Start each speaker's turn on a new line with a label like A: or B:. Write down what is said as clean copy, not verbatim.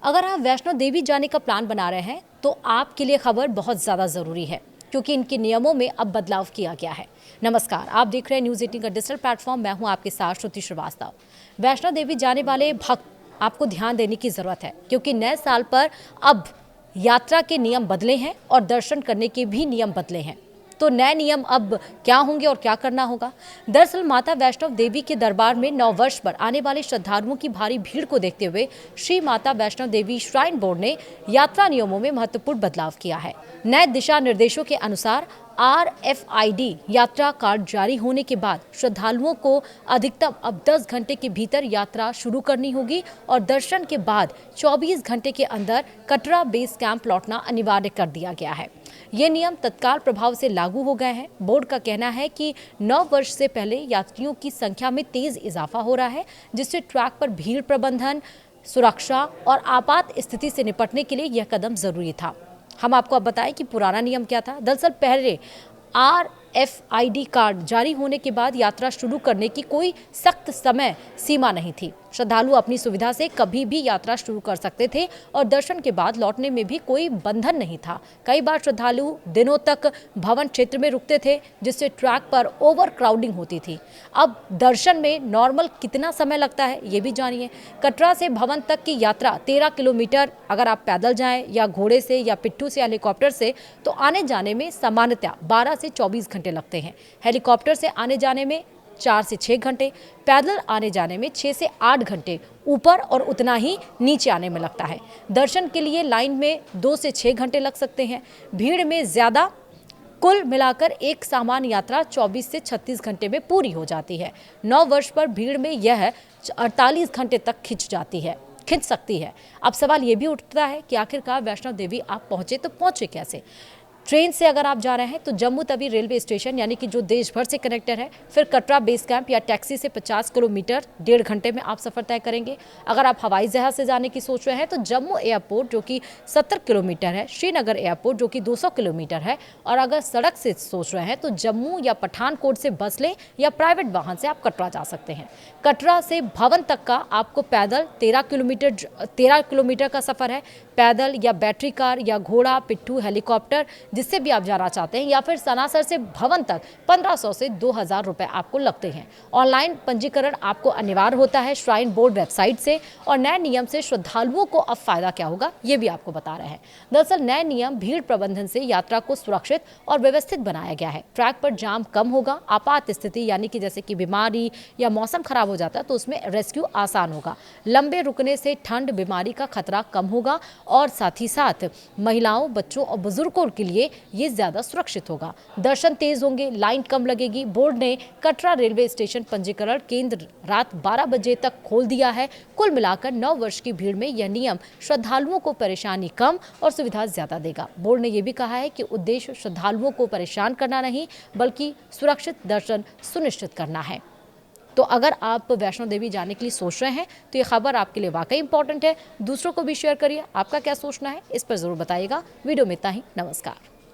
A: अगर आप वैष्णो देवी जाने का प्लान बना रहे हैं तो आपके लिए खबर बहुत ज़्यादा ज़रूरी है क्योंकि इनके नियमों में अब बदलाव किया गया है। नमस्कार, आप देख रहे हैं न्यूज़ 18 का डिजिटल प्लेटफॉर्म। मैं हूं आपके साथ श्रुति श्रीवास्तव। वैष्णो देवी जाने वाले भक्त आपको ध्यान देने की ज़रूरत है क्योंकि नए साल पर अब यात्रा के नियम बदले हैं और दर्शन करने के भी नियम बदले हैं। तो नए नियम अब क्या होंगे और क्या करना होगा? दरअसल माता वैष्णो देवी के दरबार में नव वर्ष पर आने वाले श्रद्धालुओं की भारी भीड़ को देखते हुए श्री माता वैष्णो देवी श्राइन बोर्ड ने यात्रा नियमों में महत्वपूर्ण बदलाव किया है। नए दिशा निर्देशों के अनुसार RFID यात्रा कार्ड जारी होने के बाद श्रद्धालुओं को अधिकतम अब 10 घंटे के भीतर यात्रा शुरू करनी होगी और दर्शन के बाद 24 घंटे के अंदर कटरा बेस कैंप लौटना अनिवार्य कर दिया गया है। ये नियम तत्काल प्रभाव से लागू हो गए हैं। बोर्ड का कहना है कि नव वर्ष से पहले यात्रियों की संख्या में तेज इजाफा हो रहा है, जिससे ट्रैक पर भीड़ प्रबंधन, सुरक्षा और आपात स्थिति से निपटने के लिए यह कदम जरूरी था। हम आपको अब बताएं कि पुराना नियम क्या था। दरअसल पहले RFID कार्ड जारी होने के बाद यात्रा शुरू करने की कोई सख्त समय सीमा नहीं थी। श्रद्धालु अपनी सुविधा से कभी भी यात्रा शुरू कर सकते थे और दर्शन के बाद लौटने में भी कोई बंधन नहीं था। कई बार श्रद्धालु दिनों तक भवन क्षेत्र में रुकते थे, जिससे ट्रैक पर ओवर क्राउडिंग होती थी। अब दर्शन में नॉर्मल कितना समय लगता है ये भी जानिए। कटरा से भवन तक की यात्रा 13 किलोमीटर अगर आप पैदल जाएं या घोड़े से या पिट्ठू से हेलीकॉप्टर से, तो आने जाने में सामान्यतः 12 से 24 घंटे लगते हैं। हेलीकॉप्टर से आने जाने में 4 से 6 घंटे, पैदल आने जाने में 6 से 8 घंटे ऊपर और उतना ही नीचे आने में लगता है। दर्शन के लिए लाइन में 2 से 6 घंटे लग सकते हैं। भीड़ में ज़्यादा, कुल मिलाकर एक सामान्य यात्रा 24 से 36 घंटे में पूरी हो जाती है। नव वर्ष पर भीड़ में यह 48 घंटे तक खिंच सकती है। अब सवाल ये भी उठता है कि आखिरकार वैष्णो देवी आप पहुंचे तो पहुंचे कैसे? ट्रेन से अगर आप जा रहे हैं तो जम्मू तवी रेलवे स्टेशन, यानी कि जो देश भर से कनेक्टर है, फिर कटरा बेस कैंप या टैक्सी से 50 किलोमीटर 1.5 घंटे में आप सफ़र तय करेंगे। अगर आप हवाई जहाज से जाने की सोच रहे हैं तो जम्मू एयरपोर्ट जो कि 70 किलोमीटर है, श्रीनगर एयरपोर्ट जो कि 200 किलोमीटर है, और अगर सड़क से सोच रहे हैं तो जम्मू या पठानकोट से बस लें या प्राइवेट वाहन से आप कटरा जा सकते हैं। कटरा से भवन तक का आपको पैदल 13 किलोमीटर का सफ़र है। पैदल या बैटरी कार या घोड़ा, पिट्ठू, हेलीकॉप्टर जिससे भी आप जाना चाहते हैं, या फिर सनासर से भवन तक 1500 से 2000 रुपए आपको लगते हैं। ऑनलाइन पंजीकरण आपको अनिवार्य होता है श्राइन बोर्ड वेबसाइट से। और नए नियम से श्रद्धालुओं को अब फायदा क्या होगा ये भी आपको बता रहे हैं। दरअसल नए नियम भीड़ प्रबंधन से यात्रा को सुरक्षित और व्यवस्थित बनाया गया है। ट्रैक पर जाम कम होगा। आपात स्थिति यानी कि जैसे कि बीमारी या मौसम खराब हो जाता है तो उसमें रेस्क्यू आसान होगा। लंबे रुकने से ठंड, बीमारी का खतरा कम होगा और साथ ही साथ महिलाओं, बच्चों और बुजुर्गों के लिए ये ज्यादा सुरक्षित होगा। दर्शन तेज होंगे, लाइन कम लगेगी। बोर्ड ने कटरा रेलवे स्टेशन पंजीकरण केंद्र रात 12 बजे तक खोल दिया है। कुल मिलाकर नव वर्ष की भीड़ में यह नियम श्रद्धालुओं को परेशानी कम और सुविधा ज्यादा देगा। बोर्ड ने यह भी कहा है कि उद्देश्य श्रद्धालुओं को परेशान करना नहीं बल्कि सुरक्षित दर्शन सुनिश्चित करना है। तो अगर आप वैष्णो देवी जाने के लिए सोच रहे हैं तो ये खबर आपके लिए वाकई इंपॉर्टेंट है। दूसरों को भी शेयर करिए। आपका क्या सोचना है इस पर जरूर बताइएगा। वीडियो में इतना ही। नमस्कार।